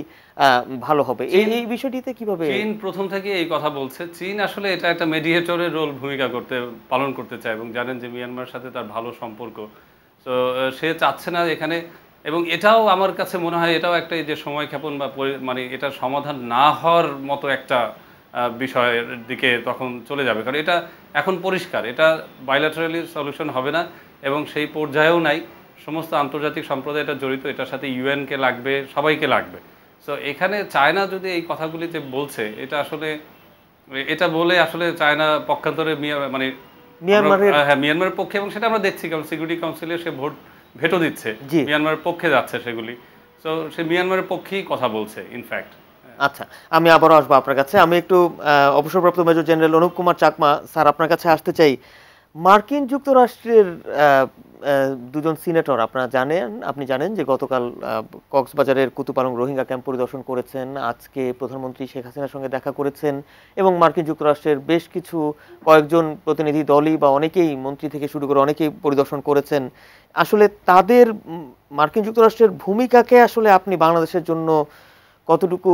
ভালো হবে। এই বিষয়টিতে কিভাবে? চীন প্রথম থেকে এই কথা বলছে। চীন আসলে এটা একটা মেডিয়েটরের রোল পালন করতে চায়, এবং জানেন যে মিয়ানমারের সাথে তার ভালো সম্পর্ক। তো সে চাচ্ছে না এখানে, এবং এটাও আমার কাছে মনে হয় এটাও একটা যে সময় ক্ষেপণ বা মানে এটা সমাধান না হওয়ার মতো একটা বিষয়ের দিকে তখন চলে যাবে। কারণ এটা এখন পরিষ্কার, এটা বাইল্যাটারালি সলিউশন হবে না, এবং সেই পর্যায়েও নাই। সমস্ত আন্তর্জাতিক সম্প্রদায় এটা জড়িত, এটার সাথে ইউএনকে লাগবে, সবাইকে লাগবে। সো এখানে চায়না যদি এই কথাগুলি যে বলছে, এটা আসলে এটা বলে আসলে চায়না পক্ষান্তরে মানে মিয়ানমারের পক্ষে, এবং সেটা আমরা দেখছি কারণ সিকিউরিটি কাউন্সিলে সে ভেটো দিচ্ছে, মিয়ানমারের পক্ষে যাচ্ছে সেগুলি। সো সে মিয়ানমারের পক্ষেই কথা বলছে ইনফ্যাক্ট। আচ্ছা, আমি আবারও আসবো আপনার কাছে। আমি একটু অবসরপ্রাপ্ত major general Anup Kumar Chakma sir আপনার কাছে আসতে চাই। মার্কিন যুক্তরাষ্ট্রের দুজন সিনেটর আপনি জানেন যে গতকাল কক্সবাজারের কুতুপালং রোহিঙ্গা ক্যাম্প পরিদর্শন করেছেন, আজকে প্রধানমন্ত্রী শেখ হাসিনার সঙ্গে দেখা করেছেন এবং মার্কিন যুক্তরাষ্ট্রের বেশ কয়েকজন প্রতিনিধি দলই বা অনেকেই, মন্ত্রী থেকে শুরু করে অনেকেই পরিদর্শন করেছেন। আসলে তাদের মার্কিন যুক্তরাষ্ট্রের ভূমিকাকে আসলে আপনি বাংলাদেশের জন্য কতটুকু,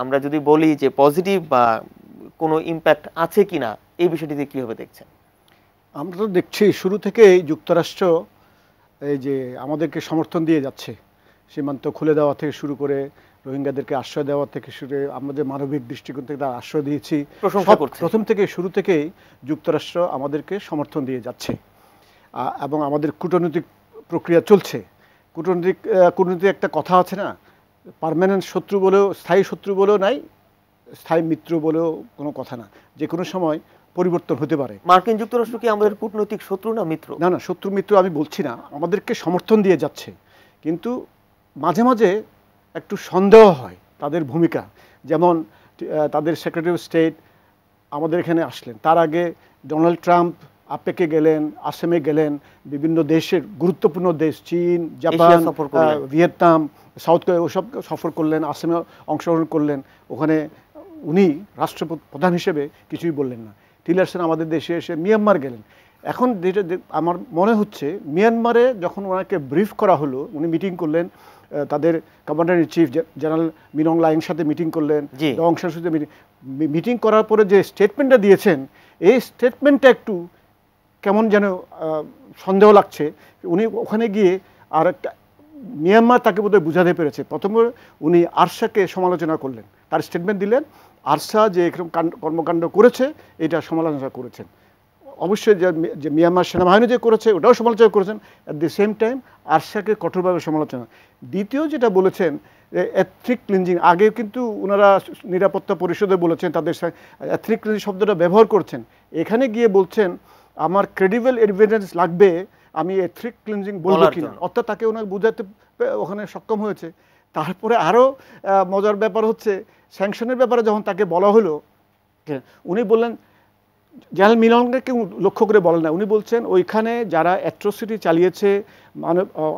আমরা যদি বলি যে পজিটিভ বা কোনো ইম্প্যাক্ট আছে কিনা, এই বিষয়টিতে কিভাবে দেখছেন? আমরা তো দেখছি শুরু থেকেই যুক্তরাষ্ট্র এই যে আমাদেরকে সমর্থন দিয়ে যাচ্ছে, সীমান্ত খুলে দেওয়া থেকে শুরু করে রোহিঙ্গাদেরকে আশ্রয় দেওয়া থেকে শুরু করে আমাদের মানবিক দৃষ্টিকোণ থেকে তার আশ্রয় দিয়েছি। প্রথম থেকে শুরু থেকেই যুক্তরাষ্ট্র আমাদেরকে সমর্থন দিয়ে যাচ্ছে এবং আমাদের কূটনৈতিক প্রক্রিয়া চলছে। কূটনৈতিক একটা কথা আছে না, পার্মানেন্ট শত্রু বলেও, স্থায়ী শত্রু বলেও নাই, স্থায়ী মিত্র বলেও কোনো কথা না, যে কোনো সময় পরিবর্তন হতে পারে। মার্কিন যুক্তরাষ্ট্র কি আমাদের কূটনৈতিক শত্রু না মিত্র? না না, শত্রু মিত্র আমি বলছি না, আমাদেরকে সমর্থন দিয়ে যাচ্ছে, কিন্তু মাঝে মাঝে একটু সন্দেহ হয় তাদের ভূমিকা। যেমন তাদের সেক্রেটারি অফ স্টেট আমাদের এখানে আসলেন, তার আগে ডোনাল্ড ট্রাম্প আपेকে গেলেন, আসামে গেলেন, বিভিন্ন দেশের গুরুত্বপূর্ণ দেশ চীন, জাপান, ভিয়েতনাম, সাউথ কোরিয়া ওসব সফর করলেন, আসামে অংশগ্রহণ করলেন। ওখানে উনি রাষ্ট্রপ্রধান হিসেবে কিছুই বললেন না। টিলারসন আমাদের দেশে এসে মিয়ানমার গেলেন। এখন যেটা আমার মনে হচ্ছে, মিয়ানমারে যখন ওনাকে ব্রিফ করা হলো, উনি মিটিং করলেন, তাদের commander in chief general Min Aung লাইংয়ের সাথে মিটিং করলেন, অং সান সু চির মিটিং করার পরে যে স্টেটমেন্টটা দিয়েছেন, এই স্টেটমেন্টটা একটু কেমন যেন সন্দেহ লাগছে। উনি ওখানে গিয়ে আর একটা মিয়ানমার তাকে বোধহয় বুঝাতে পেরেছে। প্রথমে উনি আরসাকে সমালোচনা করলেন, তার স্টেটমেন্ট দিলেন, আরসা যে এরকম কর্মকাণ্ড করেছে এটা সমালোচনা করেছেন। অবশ্যই যে মিয়ানমার সেনাবাহিনী যে করেছে ওটাও সমালোচনা করেছেন, অ্যাট দি সেম টাইম আরসাকে কঠোরভাবে সমালোচনা। দ্বিতীয় যেটা বলেছেন, এথনিক ক্লিনজিং, আগে কিন্তু ওনারা নিরাপত্তা পরিষদে বলেছেন, তাদের এথনিক ক্লিনজিং শব্দটা ব্যবহার করছেন, এখানে গিয়ে বলছেন আমার ক্রেডিবল এভিডেন্স লাগবে আমি এথনিক ক্লিনজিং বলবো কিনা, অর্থাৎ তাকে ওনাকে বুঝাতে ওখানে সক্ষম হয়েছে। তারপরে আরও মজার ব্যাপার হচ্ছে, স্যাংশনের ব্যাপারে যখন তাকে বলা হলো, উনি বললেন, জেনারেল মিন অংকে কেউ লক্ষ্য করে বলেন না, উনি বলছেন ওইখানে যারা অ্যাট্রোসিটি চালিয়েছে,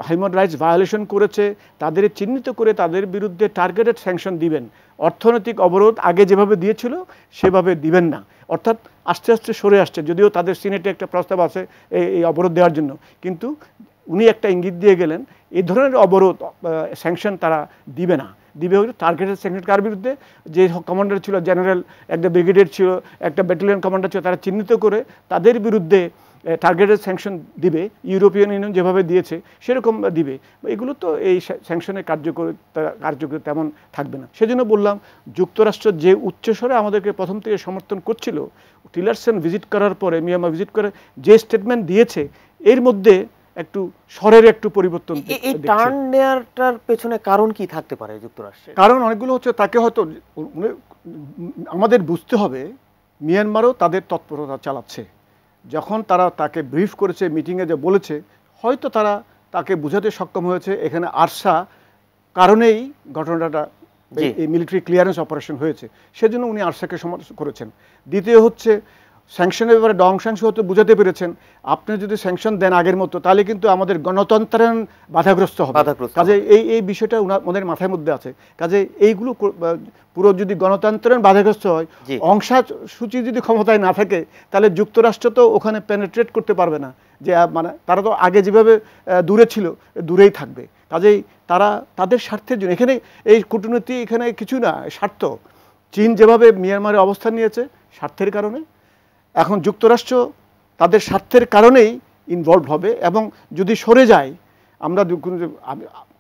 হিউম্যান রাইটস ভায়োলেশন করেছে, তাদের চিহ্নিত করে তাদের বিরুদ্ধে টার্গেটেড স্যাংশন দিবেন, অর্থনৈতিক অবরোধ আগে যেভাবে দিয়েছিল সেভাবে দিবেন না। অর্থাৎ আস্তে আস্তে সরে আসছে, যদিও তাদের সিনেটে একটা প্রস্তাব আছে এই অবরোধ দেওয়ার জন্য, কিন্তু উনি একটা ইঙ্গিত দিয়ে গেলেন এই ধরনের অবরোধ স্যাংশন তারা দিবে না। দিবে হচ্ছে টার্গেটেড স্যাংশন কার বিরুদ্ধে, যে কমান্ডার ছিল জেনারেল, একটা ব্রিগেডিয়ার ছিল, একটা ব্যাটালিয়ন কমান্ডার ছিল, তারা চিহ্নিত করে তাদের বিরুদ্ধে টার্গেটেড স্যাংশন দিবে, ইউরোপিয়ান ইউনিয়ন যেভাবে দিয়েছে সেরকম দিবে। এগুলো তো এই স্যাংশনের কার্যকর তেমন থাকবে না। সেজন্য বললাম, যুক্তরাষ্ট্র যে উচ্চস্বরে আমাদেরকে প্রথম থেকে সমর্থন করছিল, টিলারসন ভিজিট করার পরে, মিয়ানমার ভিজিট করে যে স্টেটমেন্ট দিয়েছে, এর মধ্যে একটু স্বরের একটু পরিবর্তন। এই টার্ন নেয়ারটার পেছনে কারণ কি থাকতে পারে যুক্তরাষ্ট্রের? কারণ অনেকগুলো হচ্ছে, তাকে হয়তো আমাদের বুঝতে হবে মিয়ানমারও তাদের তৎপরতা চালাচ্ছে। যখন তারা তাকে ব্রিফ করেছে, মিটিংয়ে যে বলেছে, হয়তো তারা তাকে বোঝাতে সক্ষম হয়েছে এখানে আরসা কারণেই ঘটনাটা এই মিলিটারি ক্লিয়ারেন্স অপারেশন হয়েছে, সেজন্য উনি আরসাকে সমর্থন করেছেন। দ্বিতীয় হচ্ছে, স্যাংশনের ব্যাপারে ডং সান সু হতে বুঝাতে পেরেছেন, আপনি যদি স্যাংশন দেন আগের মতো, তাহলে কিন্তু আমাদের গণতন্ত্রের বাধাগ্রস্ত হবে। কাজে এই বিষয়টা ওনাদের মাথার মধ্যে আছে। কাজে এইগুলো পুরো যদি গণতন্ত্রের বাধাগ্রস্ত হয়, অং সান সু চি যদি ক্ষমতায় না থাকে, তাহলে যুক্তরাষ্ট্র তো ওখানে পেনেট্রেট করতে পারবে না, যে মানে তারা তো আগে যেভাবে দূরে ছিল দূরেই থাকবে। কাজেই তারা তাদের স্বার্থের জন্য, এখানে এই কূটনীতি এখানে কিছু না, স্বার্থ। চীন যেভাবে মিয়ানমারে অবস্থান নিয়েছে স্বার্থের কারণে, এখন যুক্তরাষ্ট্র তাদের স্বার্থের কারণেই ইনভলভ হবে, এবং যদি সরে যায়, আমরা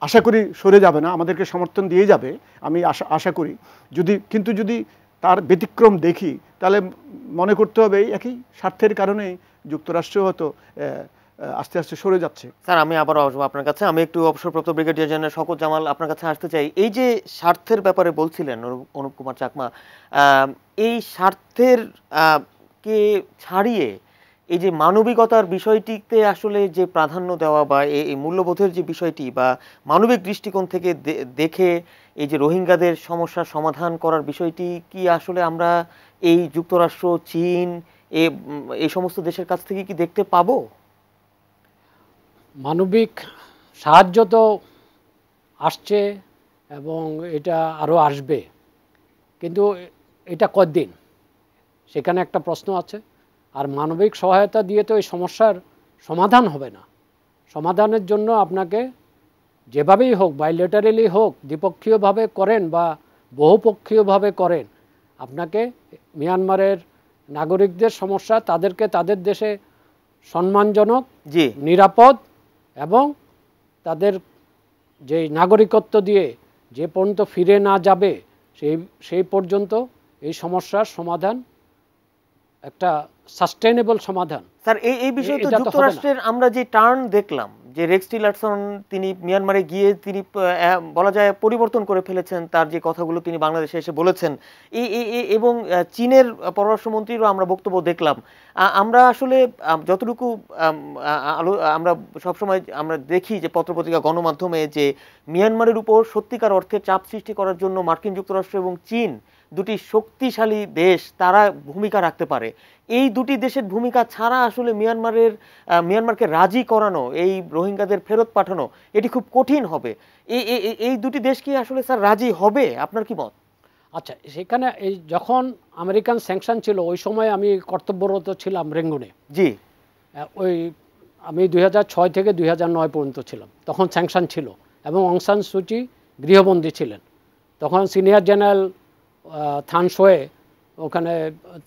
আশা করি সরে যাবে না, আমাদেরকে সমর্থন দিয়ে যাবে, আমি আশা করি। কিন্তু যদি তার ব্যতিক্রম দেখি, তাহলে মনে করতে হবে এই একই স্বার্থের কারণেই যুক্তরাষ্ট্র হয়তো আস্তে আস্তে সরে যাচ্ছে। স্যার, আমি আবারও আসবো আপনার কাছে। আমি একটু অবসরপ্রাপ্ত ব্রিগেডিয়ার জেনারেল শওকত জামাল আপনার কাছে আসতে চাই। এই যে স্বার্থের ব্যাপারে বলছিলেন অনুপ কুমার চাকমা, এই স্বার্থের কে ছাড়িয়ে এই যে মানবিকতার বিষয়টিতে আসলে যে প্রাধান্য দেওয়া বা এই মূল্যবোধের যে বিষয়টি বা মানবিক দৃষ্টিকোণ থেকে দেখে এই যে রোহিঙ্গাদের সমস্যার সমাধান করার বিষয়টি কি আসলে আমরা এই যুক্তরাষ্ট্র, চীন এই সমস্ত দেশের কাছ থেকে কি দেখতে পাবো? মানবিক সাহায্য তো আসছে এবং এটা আরও আসবে, কিন্তু এটা কতদিন সেখানে একটা প্রশ্ন আছে। আর মানবিক সহায়তা দিয়ে তো এই সমস্যার সমাধান হবে না। সমাধানের জন্য আপনাকে যেভাবেই হোক, বাইলেটারালি হোক, দ্বিপক্ষীয়ভাবে করেন বা বহুপক্ষীয়ভাবে করেন, আপনাকে মিয়ানমারের নাগরিকদের সমস্যা তাদেরকে তাদের দেশে সম্মানজনক, নিরাপদ এবং তাদের যে নাগরিকত্ব দিয়ে যে পর্যন্ত ফিরে না যাবে সেই পর্যন্ত এই সমস্যার সমাধান একটা সাস্টেইনেবল সমাধান। স্যার এই বিষয়ে তো যুক্তরাষ্ট্রের আমরা যে টার্ন দেখলাম যে রেক্স টিলারসন তিনি মিয়ানমারে গিয়ে তিনি বলা যায় পরিবর্তন করে ফেলেছেন তার যে কথাগুলো তিনি বাংলাদেশে এসে বলেছেন, এবং চীনের পররাষ্ট্রমন্ত্রীরও আমরা বক্তব্য দেখলাম। আমরা আসলে যতটুকু আমরা সবসময় আমরা দেখি যে পত্রপত্রিকা গণমাধ্যমে যে মিয়ানমারের উপর সত্যিকার অর্থে চাপ সৃষ্টি করার জন্য মার্কিন যুক্তরাষ্ট্র এবং চীন দুটি শক্তিশালী দেশ তারা ভূমিকা রাখতে পারে। এই দুটি দেশের ভূমিকা ছাড়া আসলে মিয়ানমারকে রাজি করানো, এই রোহিঙ্গাদের ফেরত পাঠানো এটি খুব কঠিন হবে। এই দুটি দেশ কি আসলে স্যার রাজি হবে? আপনার কি মত? আচ্ছা, সেখানে এই যখন আমেরিকান স্যাংশন ছিল ওই সময় আমি কর্তব্যরত ছিলাম রেঙ্গুনে। জি, ওই আমি 2006 থেকে 2009 পর্যন্ত ছিলাম, তখন স্যাংশন ছিল এবং অং সান সু চি গৃহবন্দী ছিলেন। তখন সিনিয়র জেনারেল থান শোয়ে ওখানে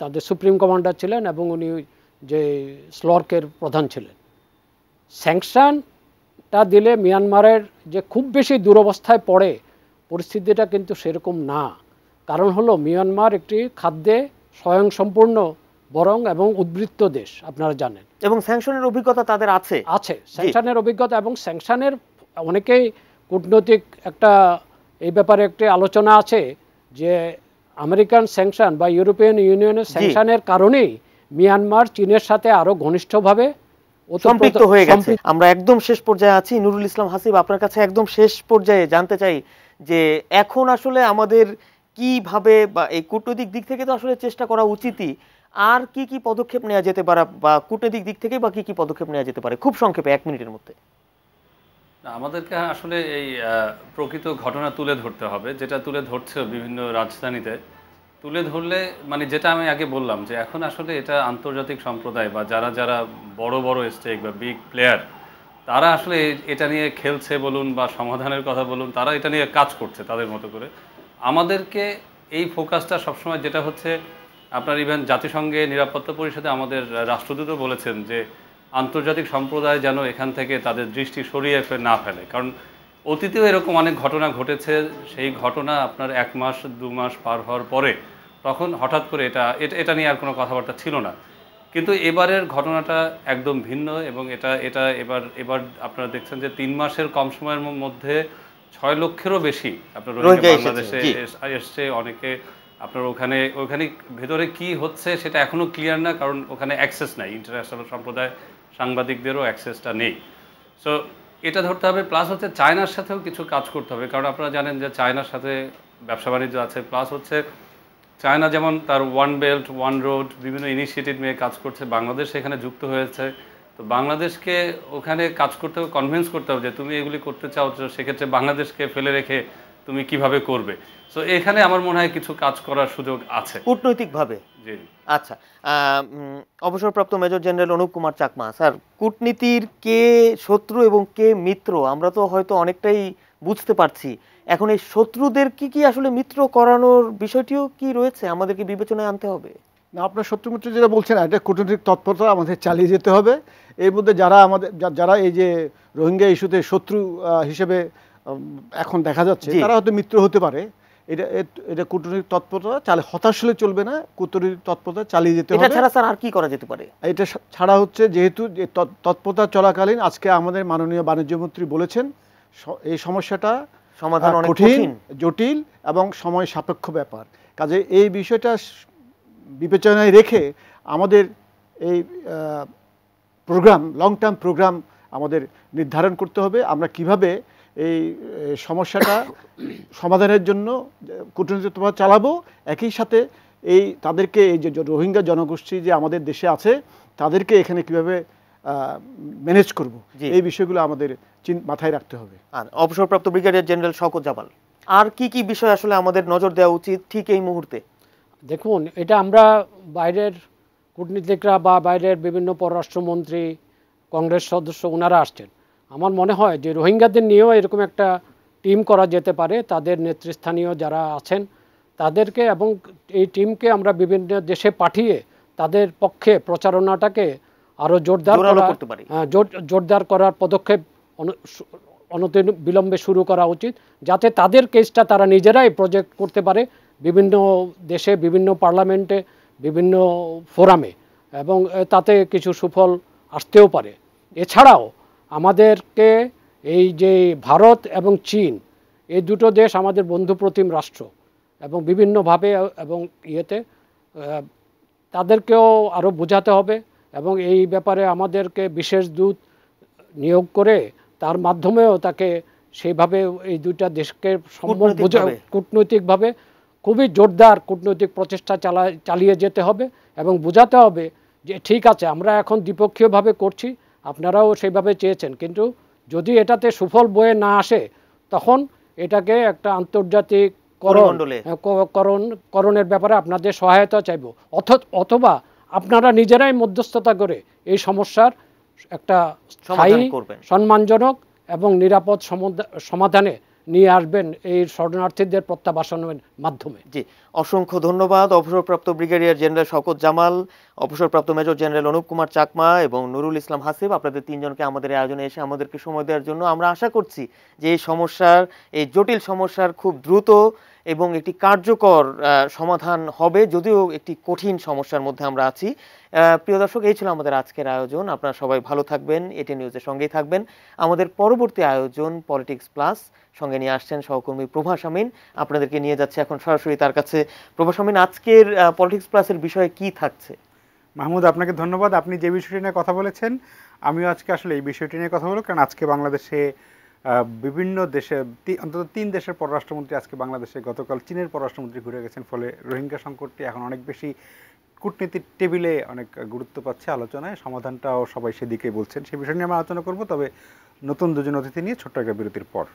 তাদের সুপ্রিম কমান্ডার ছিলেন এবং উনি যে স্লর্কের প্রধান ছিলেন। স্যাংশনটা দিলে মিয়ানমারের যে খুব বেশি দুরবস্থায় পড়ে পরিস্থিতিটা কিন্তু সেরকম না। কারণ হলো মিয়ানমার একটি খাদ্যে স্বয়ংসম্পূর্ণ বরং এবং উদ্বৃত্ত দেশ, আপনারা জানেন, এবং স্যাংশনের অভিজ্ঞতা তাদের আছে স্যাংশনের অভিজ্ঞতা, এবং স্যাংশনের অনেকেই কূটনৈতিক একটা এই ব্যাপারে একটি আলোচনা আছে যে আমেরিকান স্যাংশন বা ইউরোপিয়ান ইউনিয়নের স্যাংশনের কারণেই মিয়ানমার চীনের সাথে আরো ঘনিষ্ঠভাবে সম্পৃক্ত হয়ে গেছে। আমরা একদম শেষ পর্যায়ে আছি। নুরুল ইসলাম হাসিব, আপনার কাছে একদম শেষ পর্যায়ে জানতে চাই যে এখন আসলে আমাদের কিভাবে বা এই কূটনৈতিক দিক থেকে তো আসলে চেষ্টা করা উচিতই, আর কি কি পদক্ষেপ নেওয়া যেতে পারে বা কূটনৈতিক দিক থেকে বা কি কি পদক্ষেপ নেওয়া যেতে পারে খুব সংক্ষেপে 1 মিনিটের মধ্যে? আমাদেরকে আসলে এই প্রকৃত ঘটনা তুলে ধরতে হবে, যেটা তুলে ধরছে বিভিন্ন রাজধানীতে। তুলে ধরলে মানে যেটা আমি আগে বললাম যে এখন আসলে এটা আন্তর্জাতিক সম্প্রদায় বা যারা যারা বড় বড় স্টেক বা বিগ প্লেয়ার তারা আসলে এটা নিয়ে খেলছে বলুন বা সমাধানের কথা বলুন, তারা এটা নিয়ে কাজ করছে তাদের মতো করে। আমাদেরকে এই ফোকাসটা সবসময় যেটা হচ্ছে আপনার ইভেন জাতিসংঘের নিরাপত্তা পরিষদে আমাদের রাষ্ট্রদূতও বলেছেন যে আন্তর্জাতিক সম্প্রদায় যেন এখান থেকে তাদের দৃষ্টি সরিয়ে না ফেলে, কারণ অতীতেও এরকম অনেক ঘটনা ঘটেছে। সেই ঘটনা আপনার 1 মাস 2 মাস পার হওয়ার পরে তখন হঠাৎ করে এটা নিয়ে আর কোনো কথাবার্তা ছিল না। কিন্তু এবারের ঘটনাটা একদম ভিন্ন এবং এটা এবার আপনারা দেখছেন যে 3 মাসের কম সময়ের মধ্যে 6 লক্ষেরও বেশি আপনার রোহিঙ্গা বাংলাদেশে এসছে। অনেকে আপনার ওখানে ভেতরে কি হচ্ছে সেটা এখনো ক্লিয়ার না, কারণ ওখানে অ্যাক্সেস নাই, ইন্টারন্যাশনাল সম্প্রদায় সাংবাদিকদেরও অ্যাক্সেসটা নেই। সো এটা ধরতে হবে। প্লাস হচ্ছে চায়নার সাথেও কিছু কাজ করতে হবে, কারণ আপনারা জানেন যে চায়নার সাথে ব্যবসা বাণিজ্য আছে। প্লাস হচ্ছে চায়না যেমন তার 1 বেল্ট 1 রোড বিভিন্ন ইনিশিয়েটিভ নিয়ে কাজ করছে, বাংলাদেশ এখানে যুক্ত হয়েছে। তো বাংলাদেশকে ওখানে কাজ করতে হবে, কনভিন্স করতে হবে যে তুমি এগুলি করতে চাও, সেক্ষেত্রে বাংলাদেশকে ফেলে রেখে তুমি কিভাবে করবে। সো এখানে আমার মনে হয় কিছু কাজ করার সুযোগ আছে কূটনৈতিকভাবে। জি, আচ্ছা, অবসরপ্রাপ্ত major general Anup Kumar Chakma sir, কূটনীতির কে শত্রু এবং কে মিত্র আমরা তো হয়তো অনেকটাই বুঝতে পারছি। এখন এই শত্রুদের কি আসলে মিত্র করানোর বিষয়টিও কি রয়েছে, আমাদেরকে বিবেচনায় আনতে হবে? না, আপনার শত্রু মিত্র যেটা বলছেন এটা কূটনৈতিক তৎপরতা আমাদের চালিয়ে যেতে হবে। এর মধ্যে যারা এই যে রোহিঙ্গা ইস্যুতে শত্রু হিসেবে এখন দেখা যাচ্ছে তারা হয়তো মিত্র হতে পারে। এটা কূটনৈতিক তৎপরতা হতাশ হলে চলবে না, কূটনৈতিক তৎপরতা চালিয়ে যেতে হবে। এটা ছাড়া স্যার আর কি করা যেতে পারে? এটা ছাড়া হচ্ছে যেহেতু তৎপরতা চলাকালীন আজকে আমাদের মাননীয় বাণিজ্যমন্ত্রী বলেছেন এই সমস্যাটা সমাধান অনেক কঠিন, জটিল এবং সময় সাপেক্ষ ব্যাপার। কাজে এই বিষয়টা বিবেচনায় রেখে আমাদের এই প্রোগ্রাম, লং টার্ম প্রোগ্রাম আমাদের নির্ধারণ করতে হবে। আমরা কিভাবে এই সমস্যাটা সমাধানের জন্য কূটনৈতিক প্রভাব চালাবো, একই সাথে তাদেরকে এই যে রোহিঙ্গা জনগোষ্ঠী যে আমাদের দেশে আছে তাদেরকে এখানে কিভাবে ম্যানেজ করব, এই বিষয়গুলো আমাদের মাথায় রাখতে হবে। আর অবসরপ্রাপ্ত ব্রিগেডিয়ার জেনারেল শওকত জামাল, আর কি কি বিষয় আসলে আমাদের নজর দেওয়া উচিত ঠিক এই মুহূর্তে? দেখুন, এটা আমরা বাইরের কূটনীতিকরা বা বাইরের বিভিন্ন পররাষ্ট্রমন্ত্রী, কংগ্রেস সদস্য ওনারা আসছেন। আমার মনে হয় যে রোহিঙ্গাদের নিয়েও এরকম একটা টিম করা যেতে পারে, তাদের নেতৃস্থানীয় যারা আছেন তাদেরকে, এবং এই টিমকে আমরা বিভিন্ন দেশে পাঠিয়ে তাদের পক্ষে প্রচারণাটাকে আরও জোরদার করার পদক্ষেপ অনতিবিলম্বে শুরু করা উচিত, যাতে তাদের কেসটা তারা নিজেরাই প্রজেক্ট করতে পারে বিভিন্ন দেশে, বিভিন্ন পার্লামেন্টে, বিভিন্ন ফোরামে, এবং তাতে কিছু সুফল আসতেও পারে। এছাড়াও আমাদেরকে এই যে ভারত এবং চীন, এই দুটো দেশ আমাদের বন্ধুপ্রতিম রাষ্ট্র, এবং বিভিন্নভাবে এবং তাদেরকেও আরও বোঝাতে হবে, এবং এই ব্যাপারে আমাদেরকে বিশেষ দূত নিয়োগ করে তার মাধ্যমেও তাকে সেইভাবে এই দুইটা দেশকে কূটনৈতিকভাবে খুবই জোরদার কূটনৈতিক প্রচেষ্টা চালিয়ে যেতে হবে, এবং বোঝাতে হবে যে ঠিক আছে, আমরা এখন দ্বিপক্ষীয়ভাবে করছি, আপনারাও সেইভাবে চেয়েছেন, কিন্তু যদি এটাতে সুফল বয়ে না আসে তখন এটাকে একটা আন্তর্জাতিক করণের ব্যাপারে আপনাদের সহায়তা চাইব, অথবা আপনারা নিজেরাই মধ্যস্থতা করে এই সমস্যার একটা স্থায়ী, সম্মানজনক এবং নিরাপদ সমাধানে নিয়ে আসবেন এই শরণার্থীদের প্রত্যাবাসনের মাধ্যমে। জি, অসংখ্য ধন্যবাদ অবসরপ্রাপ্ত ব্রিগেডিয়ার জেনারেল শওকত জামাল, অবসরপ্রাপ্ত মেজর জেনারেল অনুপ কুমার চাকমা এবং নুরুল ইসলাম হাসিব, আপনাদের তিনজনকে আমাদের আয়োজনে এসে আমাদেরকে সময় দেওয়ার জন্য। আমরা আশা করছি যে এই জটিল সমস্যার খুব দ্রুত এবং একটি কার্যকর সমাধান হবে, যদিও একটি কঠিন সমস্যার মধ্যে আমরা আছি। প্রিয় দর্শক, এই ছিল আমাদের আজকের আয়োজন। আপনারা সবাই ভালো থাকবেন, এটি নিউজের সঙ্গেই থাকবেন। আমাদের পরবর্তী আয়োজন পলিটিক্স প্লাস, সঙ্গে নিয়ে আসছেন সহকর্মী প্রভাস আমিন। আপনাদেরকে নিয়ে যাচ্ছে এখন সরাসরি তার কাছে। প্রভাস আমিন, আজকের পলিটিক্স প্লাসের বিষয়ে কি থাকছে? মাহমুদ, আপনাকে ধন্যবাদ। আপনি যে বিষয়টি নিয়ে কথা বলেছেন, আমিও আজকে আসলে এই বিষয়টি নিয়ে কথা বলব, কারণ আজকে বাংলাদেশে বিভিন্ন দেশে অন্তত 3 দেশের পররাষ্ট্রমন্ত্রী আজকে বাংলাদেশে, গতকাল চীনের পররাষ্ট্রমন্ত্রী ঘুরে গেছেন, ফলে রোহিঙ্গা সংকটটি এখন অনেক বেশি কূটনীতির টেবিলে অনেক গুরুত্ব পাচ্ছে আলোচনায়, সমাধানটাও সবাই সেদিকে বলছেন। সেই বিষয় নিয়ে আমরা আলোচনা করব, তবে নতুন দুজন অতিথি নিয়ে ছোট্ট একটা বিরতির পর।